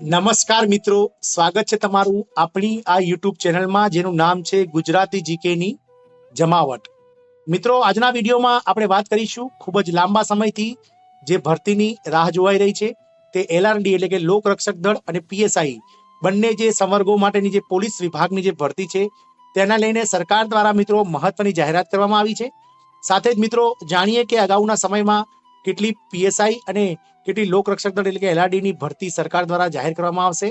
નમસ્કાર મિત્રો, સ્વાગત છે તમારું આપણી આ યુટ્યુબ ચેનલમાં જેનું નામ છે ગુજરાતી જીકેની જમાવટ. મિત્રો, આજના વિડીયોમાં આપણે વાત કરીશું ખૂબ જ લાંબા સમયથી જે ભરતીની રાહ જોવાઈ રહી છે તે એલઆરડી એટલે કે લોક રક્ષક દળ અને પીએસઆઈ બંને જે સંવર્ગો માટેની જે પોલીસ વિભાગની જે ભરતી છે તેના લઈને સરકાર દ્વારા મિત્રો મહત્વની જાહેરાત કરવામાં આવી છે. સાથે જ મિત્રો જાણીએ કે અગાઉના સમયમાં કેટલી પીએસઆઈ અને કેટલી લોક રક્ષક દળ એટલે કે એલઆરડી ની ભરતી સરકાર દ્વારા જાહેર કરવામાં આવશે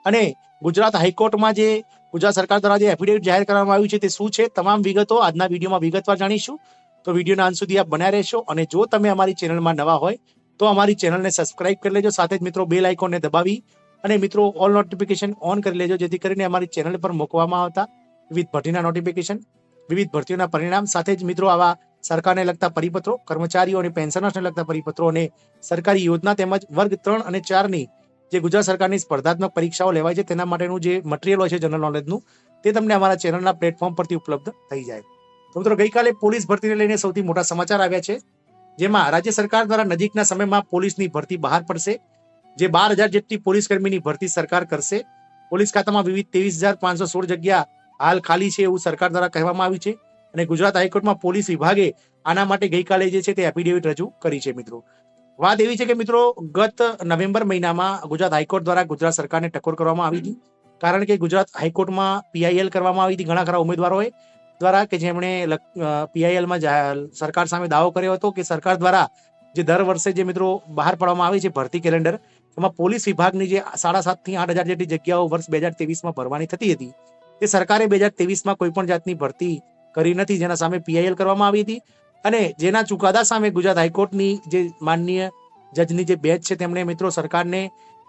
અને ગુજરાત હાઈકોર્ટમાં જે ગુજરાત સરકાર દ્વારા જે એફિડેવિટ જાહેર કરવામાં આવ્યું છે તે શું છે, તમામ વિગતો આજના વિડીયોમાં વિગતવાર જાણીશું. તો વિડીયોના અંત સુધી આપ બન્યા રહેશો અને જો તમે અમારી ચેનલમાં નવા હોય તો અમારી ચેનલને સબસ્ક્રાઇબ કરી લેજો. સાથે જ મિત્રો બેલ આઇકોનને દબાવી અને મિત્રો ઓલ નોટિફિકેશન ઓન કરી લેજો, જેથી કરીને અમારી ચેનલ પર મૂકવામાં આવતા વિવિધ ભરતીના નોટિફિકેશન, વિવિધ ભરતીઓના પરિણામ, સાથે જ મિત્રો આવા સરકારને લગતા પરિપત્રો, કર્મચારીઓ અને પેન્શનર્સને લગતા પરિપત્રો અને સરકારી યોજના તેમજ વર્ગ 3 અને 4 ની જે ગુજરાત સરકારની સ્પર્ધાત્મક પરીક્ષાઓ લેવાય છે તેના માટેનું જે મટીરિયલ હોય છે જનરલ નોલેજનું, તે તમને અમારા ચેનલના પ્લેટફોર્મ પરથી ઉપલબ્ધ થઈ જાય. તો મિત્રો, ગઈકાલે પોલીસ ભરતીને લઈને સૌથી મોટા સમાચાર આવ્યા છે, જેમાં રાજ્ય સરકાર દ્વારા નજીકના સમયમાં પોલીસની ભરતી બહાર પડશે. જે 12,000 જેટલી પોલીસ કર્મીની ભરતી સરકાર કરશે. પોલીસ ખાતામાં વિવિધ 23,516 જગ્યા હાલ ખાલી છે એવું સરકાર દ્વારા કહેવામાં આવ્યું છે અને ગુજરાત હાઈકોર્ટમાં પોલીસ વિભાગે આના માટે ગઈકાલે જે છે તે એફિડેવિટ રજૂ કરી છે. મિત્રો, વાત એવી છે કે મિત્રો ગત નવેમ્બર મહિનામાં ગુજરાત હાઈકોર્ટ દ્વારા ગુજરાત સરકારને ટકોર કરવામાં આવી હતી, કારણ કે ગુજરાત હાઈકોર્ટમાં પીઆઈએલ કરવામાં આવી હતી ઘણા ખરા ઉમેદવારોએ દ્વારા કે જેમણે પીઆઈએલમાં સરકાર સામે દાવો કર્યો હતો કે સરકાર દ્વારા જે દર વર્ષે જે મિત્રો બહાર પાડવામાં આવી છે ભરતી કેલેન્ડર, એમાં પોલીસ વિભાગની જે 7,500 થી 8,000 જેટલી જગ્યાઓ વર્ષ 2023માં ભરવાની થતી હતી તે સરકારે 2023માં કોઈ પણ જાતની ભરતી કરી નથી, જેના સામે પીઆઈએલ કરવામાં આવી હતી અને જેના ચુકાદા સામે ગુજરાત હાઈકોર્ટની જે માનનીય જજની જે બેચ છે તેમણે મિત્રો સરકારને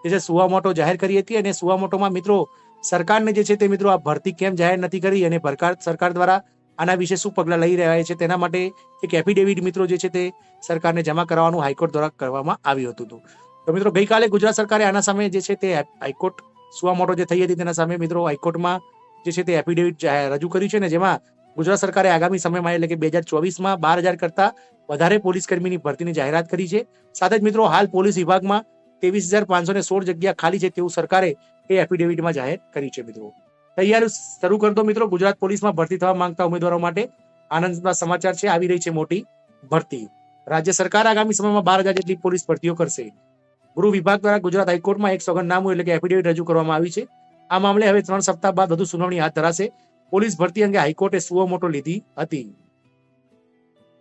જે છે સુવામોટો જાહેર કરી હતી અને સુવામોટોમાં મિત્રો સરકારને જે છે તે મિત્રો આ ભરતી કેમ જાહેર નથી કરી અને સરકાર દ્વારા આના વિશે શું પગલાં લઈ રહ્યા છે તેના માટે એક એફિડેવિટ મિત્રો જે છે તે સરકારને જમા કરવાનું હાઈકોર્ટ દ્વારા કરવામાં આવ્યું હતું. તો મિત્રો ગઈકાલે ગુજરાત સરકારે આના સામે જે છે તે હાઈકોર્ટ સુવામોટો જે થઈ હતી તેના સામે મિત્રો હાઈકોર્ટમાં જે છે તે એફિડેવિટ રજૂ કર્યું છે ને જેમાં ગુજરાત સરકારે આગામી સમયમાં એટલે કે 2024માં 12,000 કરતા વધારે પોલીસ કર્મીની ભરતીની જાહેરાત કરી છે. સાથે જ મિત્રો હાલ પોલીસ વિભાગમાં 23,516 જગ્યા ખાલી છે તેવું સરકારે એ એફિડેવિટમાં જાહેર કરી છે. મિત્રો, તૈયારી શરૂ કરી દો. મિત્રો, ગુજરાત પોલીસમાં ભરતી થવા માંગતા ઉમેદવારો માટે આનંદના સમાચાર છે. આવી રહી છે મોટી ભરતી. રાજ્ય સરકાર આગામી સમયમાં 12,000 જેટલી પોલીસ ભરતીઓ કરશે. ગૃહ વિભાગ દ્વારા ગુજરાત હાઈકોર્ટમાં એક સોગંદનામું એટલે કે એફિડેવિટ રજૂ કરવામાં આવી છે. આ મામલે હવે 3 સપ્તાહ બાદ વધુ સુનાવણી હાથ ધરાશે. પોલીસ ભરતી અંગે હાઈકોર્ટે સુઓમોટો લીધી હતી.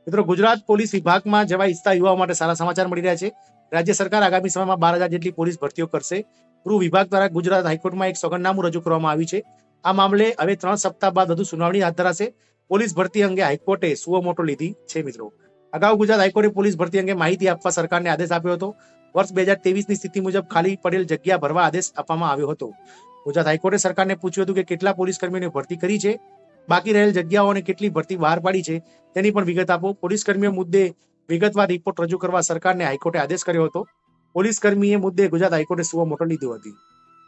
મિત્રો, ગુજરાત પોલીસ વિભાગમાં જવા ઈચ્છતા યુવાઓ માટે સારા સમાચાર મળી રહ્યા છે. રાજ્ય સરકાર આગામી સમયમાં 12,000 જેટલી પોલીસ ભરતીઓ કરશે. ગૃહ વિભાગ દ્વારા ગુજરાત હાઈકોર્ટમાં એક સોગંદનામું રજૂ કરવામાં આવ્યું છે. આ મામલે હવે 3 સપ્તાહ બાદ વધુ સુનાવણી હાથ ધરાશે. પોલીસ ભરતી અંગે હાઈકોર્ટે સુઓમોટો લીધી છે. મિત્રો, અગાઉ ગુજરાત હાઈકોર્ટે પોલીસ ભરતી અંગે માહિતી આપવા સરકારને આદેશ આપ્યો હતો. વર્ષ 2023ની સ્થિતિ મુજબ ખાલી પડેલ જગ્યા ભરવા આદેશ આપવામાં આવ્યો હતો. ગુજરાત હાઈકોર્ટે સરકારને પૂછ્યું હતું કે કેટલા પોલીસ કર્મીઓની ભરતી કરી છે, બાકી રહેલ જગ્યાઓ અને કેટલી ભરતી બહાર પાડી છે તેની પણ વિગત આપો. પોલીસ કર્મીઓ મુદ્દે વિગતવાર રિપોર્ટ રજૂ કરવા સરકારને હાઈકોર્ટે આદેશ કર્યો હતો. પોલીસ કર્મીએ મુદ્દે ગુજરાત હાઈકોર્ટે સુઓમોટો લીધી હતી.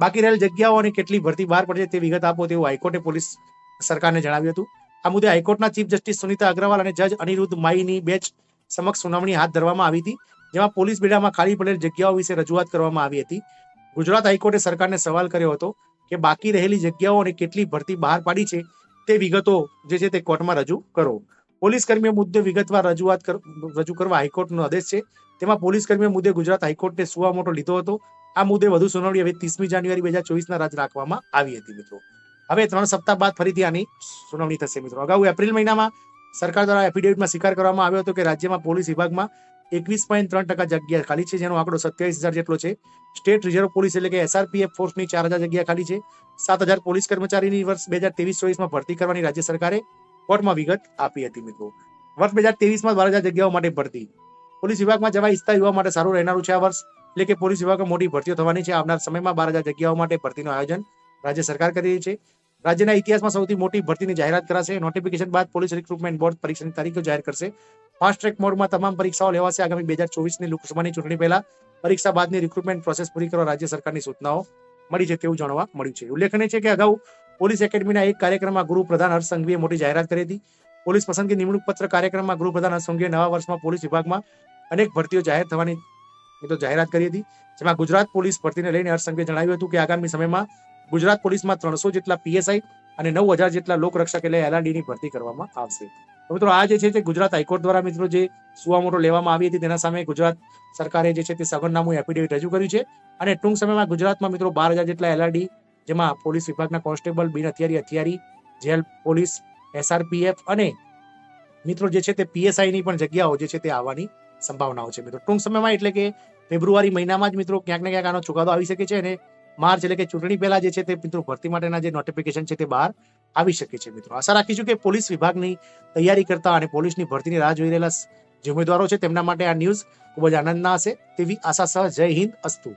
બાકી રહેલ જગ્યાઓ અને કેટલી ભરતી બહાર પડશે તે વિગત આપો તેવું હાઈકોર્ટે પોલીસ સરકારને જણાવ્યું હતું. આ મુદ્દે હાઈકોર્ટના ચીફ જસ્ટિસ સુનિતા અગ્રવાલ અને જજ અનિરુદ્ધ માઈની બેચ સમક્ષ સુનાવણી હાથ ધરવામાં આવી હતી, જેમાં પોલીસ બેડામાં ખાલી પડેલ જગ્યાઓ વિશે રજૂઆત કરવામાં આવી હતી. ગુજરાત હાઈકોર્ટે સરકારને સવાલ કર્યો હતો કે બાકી રહેલી જગ્યાઓ અને કેટલી ભરતી બહાર પાડી છે તે વિગતો જે છે તે કોર્ટમાં રજૂ કરો. પોલીસ કર્મીઓ મુદ્દે વિગતવાર રજૂ કરવા હાઈકોર્ટનો આદેશ છે. તેમાં પોલીસ કર્મીઓ મુદ્દે ગુજરાત હાઈકોર્ટે સુવામોટો લીધો હતો. આ મુદ્દે વધુ સુનાવણી હવે 30મી જાન્યુઆરી 2024ના રોજ રાખવામાં આવી હતી. મિત્રો, હવે 3 સપ્તાહ બાદ ફરીથી આની સુનાવણી થશે. મિત્રો, અગાઉ એપ્રિલ મહિનામાં સરકાર દ્વારા એફિડેવિટમાં સ્વીકાર કરવામાં આવ્યો હતો કે રાજ્યમાં પોલીસ વિભાગમાં 21.3% જગ્યા ખાલી છે, જેનો આંકડો 27,000 જેટલો છે. સ્ટેટ રિઝર્વ પોલીસ એટલે કે એસઆરપીએફ ફોર્સની 4,000 જગ્યા ખાલી છે. 7,000 પોલીસ કર્મચારીની વર્ષ 2023-24માં ભરતી કરવાની રાજ્ય સરકારે કોર્ટમાં વિગત આપી હતી. મિત્રો, વર્ષ 2023માં 12,000 જગ્યાઓ માટે ભરતી. પોલીસ વિભાગમાં જવા ઈચ્છતા યુવા માટે સારું રહેનારું છે આ વર્ષ, એટલે કે પોલીસ વિભાગમાં મોટી ભરતીઓ થવાની છે. આવનાર સમયમાં 12,000 જગ્યાઓ માટે ભરતીનું આયોજન રાજ્ય સરકાર કરી રહી છે. રાજ્યના ઇતિહાસમાં સૌથી મોટી ભરતીની જાહેરાત કરાશે. નોટિફિકેશન બાદ પોલીસ રિક્રુટમેન્ટ બોર્ડ પરીક્ષાની તારીખો જાહેર કરશે. ફાસ્ટ ટ્રેક મોડમાં તમામ પરીક્ષાઓ લેવાશે. આગામી 2024ની લોકસભાની ચૂંટણી પહેલા પરીક્ષા બાદની રિક્રુટમેન્ટ પ્રોસેસ પૂરી કરવા રાજ્ય સરકારની સૂચનાઓ મળી છે તેવું જાણવા મળ્યું છે. ઉલ્લેખનીય છે કે અગાઉ પોલીસ એકેડમીના એક કાર્યક્રમમાં ગૃહપ્રધાન હર્ષ સંઘવીએ મોટી જાહેરાત કરી હતી. પોલીસ પસંદગી નિમણૂક પત્ર કાર્યક્રમમાં ગૃહપ્રધાન હર્ષ સંઘવીએ નવા વર્ષમાં પોલીસ વિભાગમાં અનેક ભરતીઓ જાહેર થવાની મિત્રો જાહેરાત કરી હતી, જેમાં ગુજરાત પોલીસ ભરતીને લઈને હર્ષ સંઘવીએ જણાવ્યું હતું કે આગામી સમયમાં ગુજરાત પોલીસમાં 300 જેટલા પીએસઆઈ અને 9000 જેટલા લોકરક્ષક એટલે LRD ની ભરતી કરવામાં આવશે. તો મિત્રો આ જે છે તે ગુજરાત હાઈકોર્ટ દ્વારા મિત્રો જે સુવામોટો લેવામાં આવી હતી તેના સામે ગુજરાત સરકારે જે છે તે સગનનામું એફિડેવિટ રજૂ કર્યું છે અને ટૂંક સમયમાં ગુજરાતમાં મિત્રો 12,000 જેટલા LRD, જેમાં પોલીસ વિભાગના કોન્સ્ટેબલ, બિન હથિયારી, જેલ પોલીસ, SRPF અને મિત્રો જે છે તે PSI ની પણ જગ્યાઓ જે છે તે આવવાની સંભાવનાઓ છે. મિત્રો ટૂંક સમયમાં એટલે કે ફેબ્રુઆરી મહિનામાં જ મિત્રો ક્યાંક ને ક્યાંક આનો ચુકાદો આવી શકે છે અને માર્ચ એટલે કે ચૂંટણી પહેલા જે છે તે મિત્રો ભરતી માટેના જે નોટિફિકેશન છે તે બહાર આવી શકે છે. મિત્રો આશા રાખીશું કે પોલીસ વિભાગની તૈયારી કરતા અને પોલીસની ભરતીની રાહ જોઈ રહેલા જે ઉમેદવારો છે તેમના માટે આ ન્યૂઝ ખૂબ જ આનંદના હશે તેવી આશા સહ જય હિન્દ અસ્તુ.